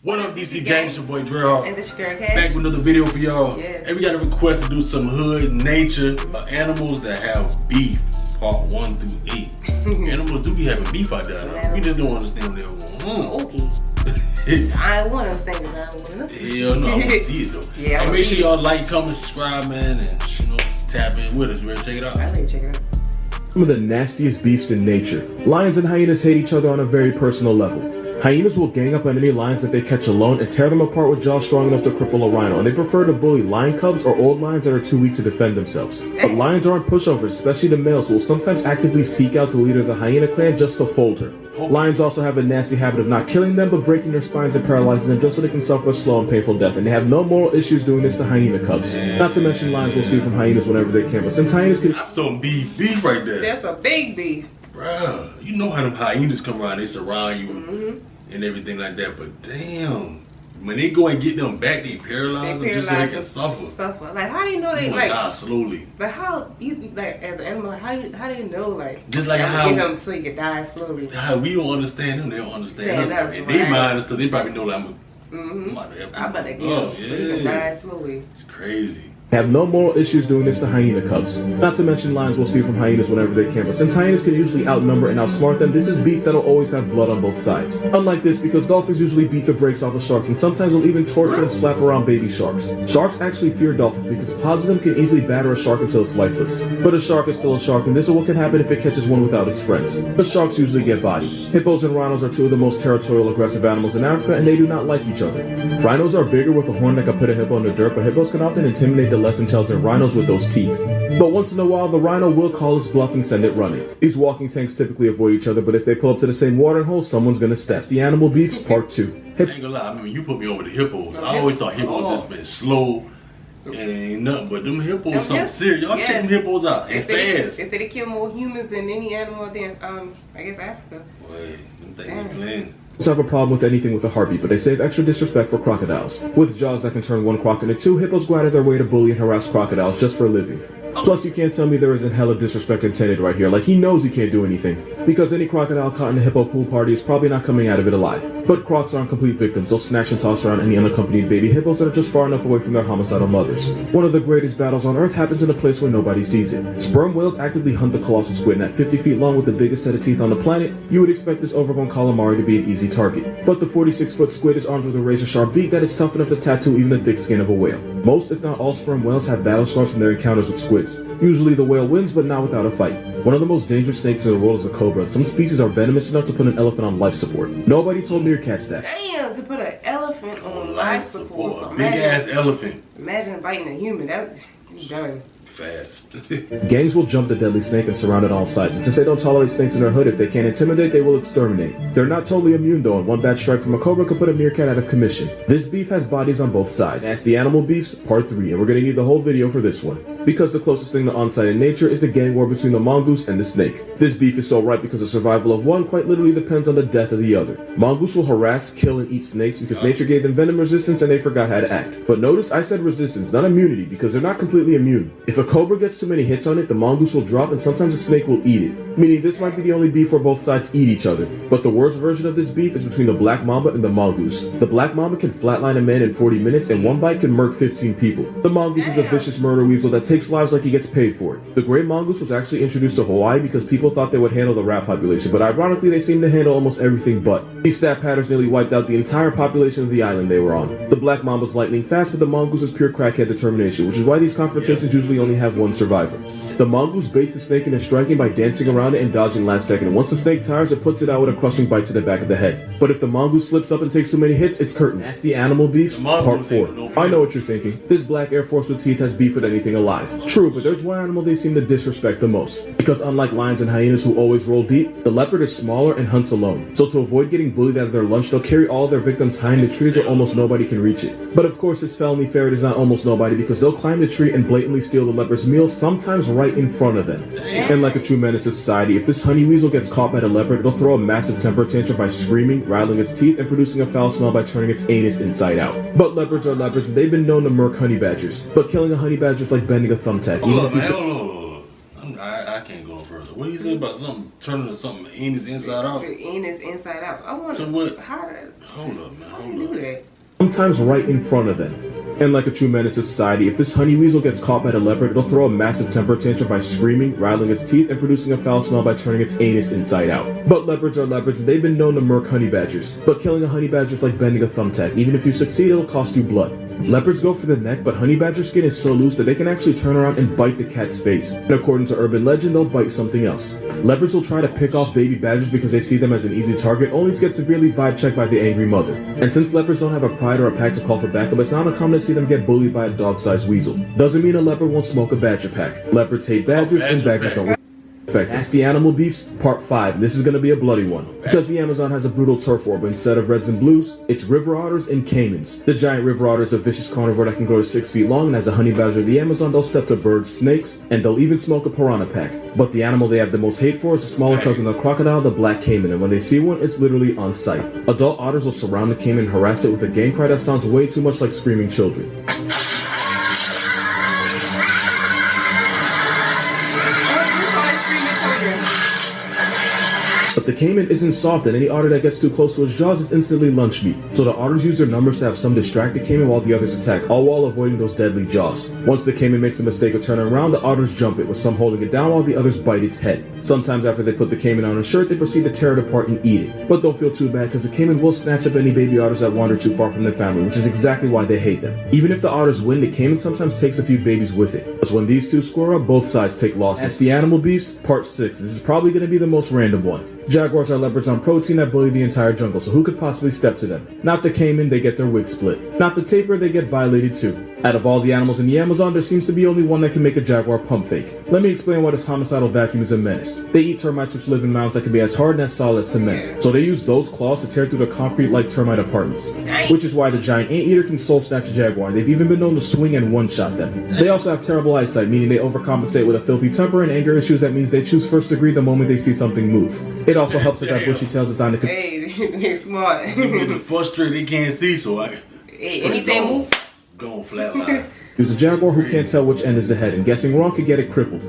What up, DC Gang? It's your boy DreadHawk. And this your girl, Kat. Back with another video for y'all. Yes. And we got a request to do some hood nature animals that have beef, part 1 through 8. Animals do be having beef out there. We just don't understand what they're going. Okay. I ain't one of those things. I don't want to know. Hell no, I want to see it though. Yeah, and make sure y'all like, comment, subscribe, man, and tap in with us. You ready to check it out? I'll let you check it out. Some of the nastiest beefs in nature. Lions and hyenas hate each other on a very personal level. Hyenas will gang up on any lions that they catch alone and tear them apart with jaws strong enough to cripple a rhino, and they prefer to bully lion cubs or old lions that are too weak to defend themselves. But lions aren't pushovers, especially the males, who will sometimes actively seek out the leader of the hyena clan just to fold her. Lions also have a nasty habit of not killing them, but breaking their spines and paralyzing them just so they can suffer a slow and painful death, and they have no moral issues doing this to hyena cubs. Not to mention lions will steal from hyenas whenever they can, but since hyenas can— That's some beef right there. That's a big beef. Bruh, you know how them hyenas come around, they surround you and everything like that, but damn, when they go and get them back, they paralyze them just so they can suffer. Like, how do you know they like die slowly? Like, how you, like, as an animal, how do you know, like, just like how get them so you can die slowly? How we don't understand them, they don't understand us. In their minds, so they probably know that I'm about to get them so you can die slowly. It's crazy. Have no moral issues doing this to hyena cubs. Not to mention lions will steal from hyenas whenever they can, but since hyenas can usually outnumber and outsmart them, this is beef that'll always have blood on both sides. Unlike this, because dolphins usually beat the brakes off of sharks, and sometimes will even torture and slap around baby sharks. Sharks actually fear dolphins because pods of them can easily batter a shark until it's lifeless. But a shark is still a shark, and this is what can happen if it catches one without its friends. But sharks usually get bodied. Hippos and rhinos are two of the most territorial, aggressive animals in Africa, and they do not like each other. Rhinos are bigger with a horn that can put a hippo in the dirt, but hippos can often intimidate the less intelligent rhinos with those teeth. But once in a while, the rhino will call its bluff and send it running. These walking tanks typically avoid each other, but if they pull up to the same watering hole, someone's gonna step. The animal beefs, part 2. I ain't gonna lie, I mean, you put me over the hippos. I always thought hippos just been slow and ain't nothing, but them hippos something serious. Y'all check them hippos out, and fast. They say they kill more humans than any animal in, I guess, Africa. Boy, them things playing. Have a problem with anything with a heartbeat, but they save extra disrespect for crocodiles. With jaws that can turn one croc into two, hippos go out of their way to bully and harass crocodiles just for a living. Plus, you can't tell me there isn't hella disrespect intended right here, like he knows he can't do anything. Because any crocodile caught in a hippo pool party is probably not coming out of it alive. But crocs aren't complete victims, they'll snatch and toss around any unaccompanied baby hippos that are just far enough away from their homicidal mothers. One of the greatest battles on Earth happens in a place where nobody sees it. Sperm whales actively hunt the colossal squid, and at 50 feet long with the biggest set of teeth on the planet, you would expect this overgrown calamari to be an easy target. But the 46-foot squid is armed with a razor-sharp beak that is tough enough to tattoo even the thick skin of a whale. Most, if not all, sperm whales have battle scars from their encounters with squids. Usually the whale wins, but not without a fight. One of the most dangerous snakes in the world is a cobra, and some species are venomous enough to put an elephant on life support. Nobody told meerkats that. Damn, to put an elephant on life support. So big ass elephant. Imagine biting a human. That's done. Fast. Gangs will jump the deadly snake and surround it on all sides, and since they don't tolerate snakes in their hood, if they can't intimidate, they will exterminate. They're not totally immune though, and one bad strike from a cobra could put a meerkat out of commission. This beef has bodies on both sides. That's the animal beefs, part 3, and we're gonna need the whole video for this one. Because the closest thing to on-site in nature is the gang war between the mongoose and the snake. This beef is so ripe because the survival of one quite literally depends on the death of the other. Mongoose will harass, kill, and eat snakes because nature gave them venom resistance and they forgot how to act. But notice I said resistance, not immunity, because they're not completely immune. If a cobra gets too many hits on it, the mongoose will drop and sometimes the snake will eat it. Meaning this might be the only beef where both sides eat each other. But the worst version of this beef is between the black mamba and the mongoose. The black mamba can flatline a man in 40 minutes and one bite can murk 15 people. The mongoose is a vicious murder weasel that takes lives like he gets paid for it. The gray mongoose was actually introduced to Hawaii because people thought they would handle the rat population, but ironically they seem to handle almost everything but. These stat patterns nearly wiped out the entire population of the island they were on. The black mamba's lightning fast, but the mongoose is pure crackhead determination, which is why these confrontations usually only have one survivor. The mongoose baits the snake into striking by dancing around it and dodging last second, and once the snake tires, it puts it out with a crushing bite to the back of the head. But if the mongoose slips up and takes too many hits, it's curtains. That's the animal beefs, part 4. I know what you're thinking. This black Air Force with teeth has beef with anything alive. True, but there's one animal they seem to disrespect the most. Because unlike lions and hyenas who always roll deep, the leopard is smaller and hunts alone. So to avoid getting bullied out of their lunch, they'll carry all their victims high in the trees where almost nobody can reach it. But of course this felony ferret is not almost nobody because they'll climb the tree and blatantly steal the leopard's meal, sometimes right in front of them. And like a true menace to society, if this honey weasel gets caught by the leopard, it'll throw a massive temper tantrum by screaming, rattling its teeth, and producing a foul smell by turning its anus inside out. But leopards are leopards, and they've been known to murk honey badgers. But killing a honey badger is like bending a thumbtack. Hold on. I can't go no further. What do you think about something turning to something in his inside out? In his inside out. I wonder how did Hold up, man. How do you do that? Sometimes right in front of them. And like a true menace to society, if this honey weasel gets caught by the leopard, it'll throw a massive temper tantrum by screaming, rattling its teeth, and producing a foul smell by turning its anus inside out. But leopards are leopards, and they've been known to murk honey badgers. But killing a honey badger is like bending a thumbtack. Even if you succeed, it'll cost you blood. Leopards go for the neck, but honey badger skin is so loose that they can actually turn around and bite the cat's face. And according to urban legend, they'll bite something else. Leopards will try to pick off baby badgers because they see them as an easy target, only to get severely vibe checked by the angry mother. And since leopards don't have a pride or a pack to call for backup, it's not uncommon to see them get bullied by a dog-sized weasel. Doesn't mean a leopard won't smoke a badger pack. Leopards hate badgers, and badgers don't respect. Nasty Animal Beefs, Part 5, and this is going to be a bloody one. Because the Amazon has a brutal turf war, but instead of reds and blues, it's river otters and caimans. The giant river otter is a vicious carnivore that can grow to 6 feet long, and as a honey badger of the Amazon, they'll step to birds, snakes, and they'll even smoke a piranha pack. But the animal they have the most hate for is the smaller cousin of the crocodile, the black caiman, and when they see one, it's literally on sight. Adult otters will surround the caiman and harass it with a gang cry that sounds way too much like screaming children. But the caiman isn't soft, and any otter that gets too close to its jaws is instantly lunch meat. So the otters use their numbers to have some distract the caiman while the others attack, all while avoiding those deadly jaws. Once the caiman makes the mistake of turning around, the otters jump it, with some holding it down while the others bite its head. Sometimes after they put the caiman on a shirt, they proceed to tear it apart and eat it. But don't feel too bad, because the caiman will snatch up any baby otters that wander too far from their family, which is exactly why they hate them. Even if the otters win, the caiman sometimes takes a few babies with it. Because when these two score up, both sides take losses. That's the Animal Beefs, Part 6. This is probably going to be the most random one. Jaguars are leopards on protein that bully the entire jungle, so who could possibly step to them? Not the caiman, they get their wig split. Not the tapir, they get violated too. Out of all the animals in the Amazon, there seems to be only one that can make a jaguar pump fake. Let me explain why this homicidal vacuum is a menace. They eat termites which live in mounds that can be as hard and as solid as cement, so they use those claws to tear through the concrete like termite apartments. Which is why the giant anteater can soul snatch a jaguar, and they've even been known to swing and one-shot them. They also have terrible eyesight, meaning they overcompensate with a filthy temper, and anger issues that means they choose first degree the moment they see something move. It also helps that bushy tail's designed to... Hey, they're smart. You get frustrated, they can't see, so anything move? Go on flatline. There's a jaguar who can't tell which end is the head, and guessing wrong could get it crippled.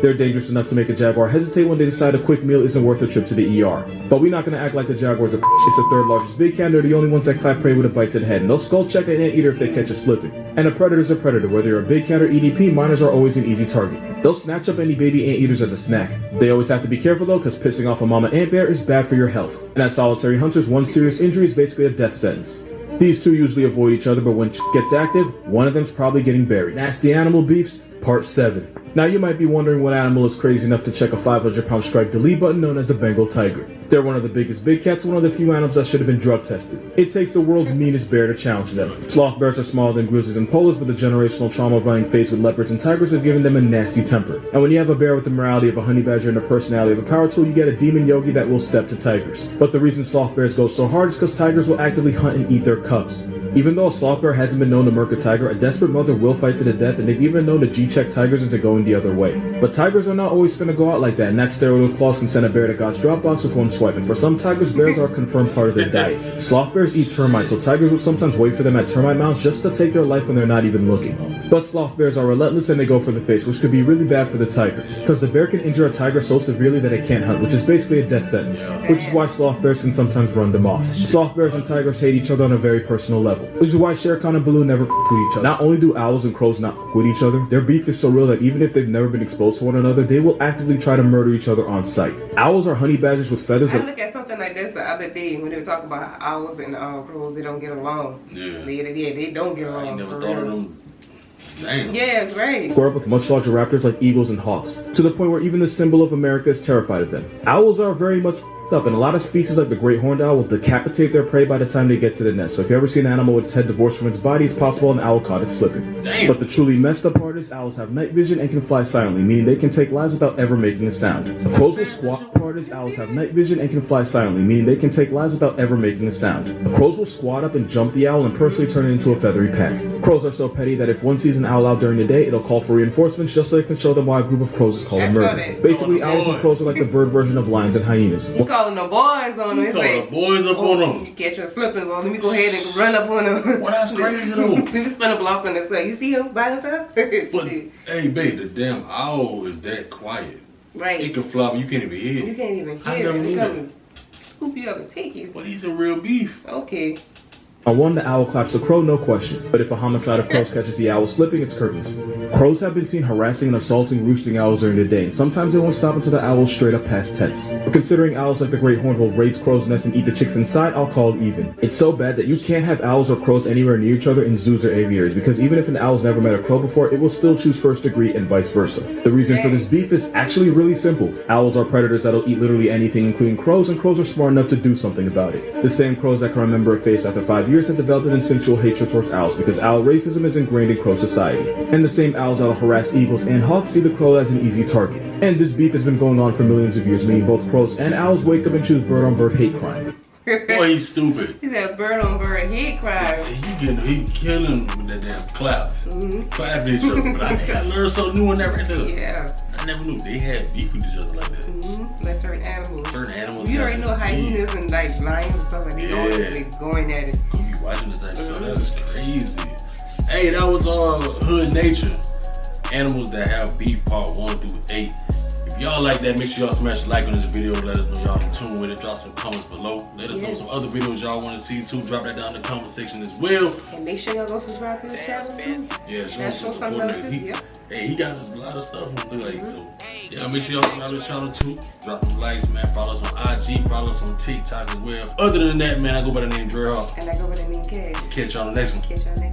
They're dangerous enough to make a jaguar hesitate when they decide a quick meal isn't worth a trip to the ER. But we're not going to act like the jaguars are it's the third largest big cat, and they're the only ones that clap prey with a bite to the head, and they'll skull check an anteater if they catch it slipping. And a predator's a predator, whether you're a big cat or EDP, minors are always an easy target. They'll snatch up any baby anteaters as a snack. They always have to be careful though, because pissing off a mama ant bear is bad for your health. And as solitary hunters, one serious injury is basically a death sentence. These two usually avoid each other, but when gets active, one of them's probably getting buried. Nasty Animal Beefs, Part 7. Now you might be wondering what animal is crazy enough to check a 500-pound striped delete button known as the Bengal Tiger. They're one of the biggest big cats, one of the few animals that should have been drug tested. It takes the world's meanest bear to challenge them. Sloth bears are smaller than grizzlies and polars, but the generational trauma of running fades with leopards and tigers has given them a nasty temper. And when you have a bear with the morality of a honey badger and the personality of a power tool, you get a demon yogi that will step to tigers. But the reason sloth bears go so hard is because tigers will actively hunt and eat their cubs. Even though a sloth bear hasn't been known to murk a tiger, a desperate mother will fight to the death, and they've even known to G-check tigers into going the other way. But tigers are not always finna go out like that, and that steroid with claws can send a bear to God's Dropbox with one swipe, and for some tigers, bears are a confirmed part of their diet. Sloth bears eat termites, so tigers will sometimes wait for them at termite mounds just to take their life when they're not even looking. But sloth bears are relentless and they go for the face, which could be really bad for the tiger, because the bear can injure a tiger so severely that it can't hunt, which is basically a death sentence, which is why sloth bears can sometimes run them off. Sloth bears and tigers hate each other on a very personal level, which is why Shere Khan and Baloo never with each other. Not only do owls and crows not with each other, their beef is so real that even if they've never been exposed to one another, they will actively try to murder each other on sight. Owls are honey badgers with feathers. I look at something like this the other day when they were talking about how owls and crows, they don't get along. Yeah. They don't get along. I ain't never thought of them. Damn. Yeah, right. Square up with much larger raptors like eagles and hawks, to the point where even the symbol of America is terrified of them. Owls are very much up, and a lot of species like the great horned owl will decapitate their prey by the time they get to the nest. So if you ever see an animal with its head divorced from its body, it's possible an owl caught it slipping. Damn. But the truly messed up part is owls have night vision and can fly silently, meaning they can take lives without ever making a sound. The crows will squawk. Part is owls have night vision and can fly silently, meaning they can take lives without ever making a sound. The crows will squat up and jump the owl and personally turn it into a feathery pack. Crows are so petty that if one sees an owl out during the day, it'll call for reinforcements just so it can show them why a group of crows is called a murder. Basically, owls and crows are like the bird version of lions and hyenas. You calling the boys on them? Call the boys up on them. You catch a slipping. Well, let me go ahead and run up on them. Well, that's crazy though. Let me spin a block on this way. You see him by himself? But hey, babe, the damn owl is that quiet. Right. It can flop and you can't even hear it. You can't even I hear never it. knew They that. come scoop you up and take you. But he's a real beef. Okay. On one, the owl claps the crow, no question. But if a homicide of crows catches the owl slipping, it's curtains. Crows have been seen harassing and assaulting roosting owls during the day, and sometimes they won't stop until the owl's straight up past tense. But considering owls like the great horned owl raids crows' nests and eat the chicks inside, I'll call it even. It's so bad that you can't have owls or crows anywhere near each other in zoos or aviaries, because even if an owl's never met a crow before, it will still choose first degree and vice versa. The reason for this beef is actually really simple. Owls are predators that'll eat literally anything, including crows, and crows are smart enough to do something about it. The same crows that can remember a face after 5 years have developed an instinctual hatred towards owls because owl racism is ingrained in crow society. And the same owls that'll harass eagles and hawks see the crow as an easy target. And this beef has been going on for millions of years, meaning both crows and owls wake up and choose bird-on-bird hate crime. Boy, he's stupid. He said bird on bird hate crime. He killing with that damn clap. Clap each other. But I learned something new in that right there. Yeah. I never knew they had beef with each other like that. Like certain animals. Certain animals. You already know hyenas and like lions and stuff like that. They going at it. You be watching this type of stuff. That's crazy. Hey, that was Hood Nature. Animals that have beef part 1 through 8. If y'all like that, make sure y'all smash a like on this video. Let us know y'all in tune with it. Drop some comments below. Let us know some other videos y'all want to see too. Drop that down in the comment section as well. And make sure y'all go subscribe to this channel too. Yeah, show some love. Hey, he got a lot of stuff on the like, so yeah, make sure y'all subscribe to the channel too. Drop some likes, man. Follow us on IG, follow us on TikTok as well. Other than that, man, I go by the name DreadHawk. And I go by the name Kay. Catch y'all on the next one. Catch y'all next